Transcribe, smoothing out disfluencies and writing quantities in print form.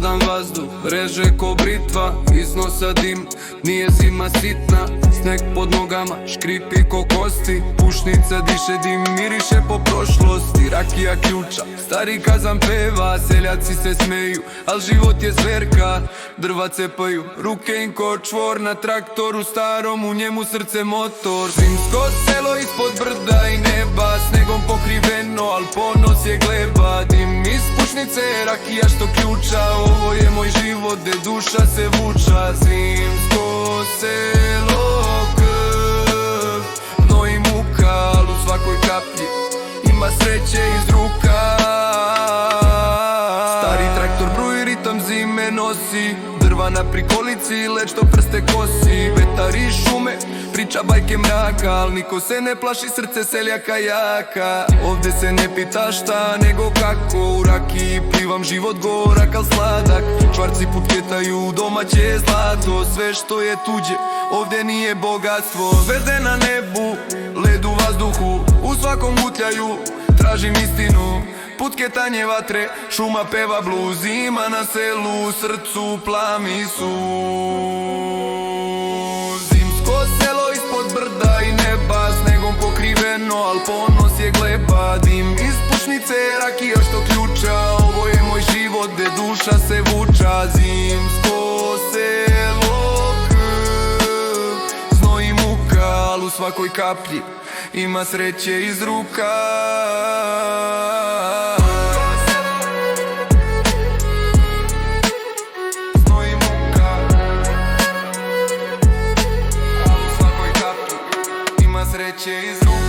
Hladan vazduh, reže ko britva, iznosa dim, nije zima sitna. Sneg pod nogama, škripi ko kosti, pušnica diše dim, miriše po prošlosti. Rakija ključa, stari kazan peva, seljaci se smeju, al život je zverka. Drva cepaju, ruke im ko čvor, na traktoru starom, u njemu srce motor. Zimsko selo ispod brda i neba, snegom pokriveno, al ponos je gleba. Dim iz pušnice, rakija što ključa, ovo je moj život, gde duša se vuča. Zimsko selo, krv, no i muka, al u svakoj kaplji ima sreće iz ruka. Stari traktor bruji, ritam zime nosi, drva na prikolici, led što prste kosi. Vetar iz šume, priča bajke mraka, al niko se ne plaši, srce seljaka jaka. Ovde se ne pita šta, nego kako, u rakiji plivam, život gorak al sladak. Čvarci putketaju, domaće je zlato, sve što je tuđe, ovde nije bogatstvo. Zvezde na nebu, led u vazduhu, u svakom gutljaju tražim istinu. Putketanje vatre, šuma peva bluz, ima na selu, u srcu plami su. Zimsko selo ispod brda i neba, snegom pokriveno, al ponos je gleba. Dim iz pušnice, rakija što ključa, ovo je moj život, gde duša se vuča. Zimsko selo, krv, znoj i muka, al u svakoj kaplji ima sreće iz ruka. Sreće iz ruka.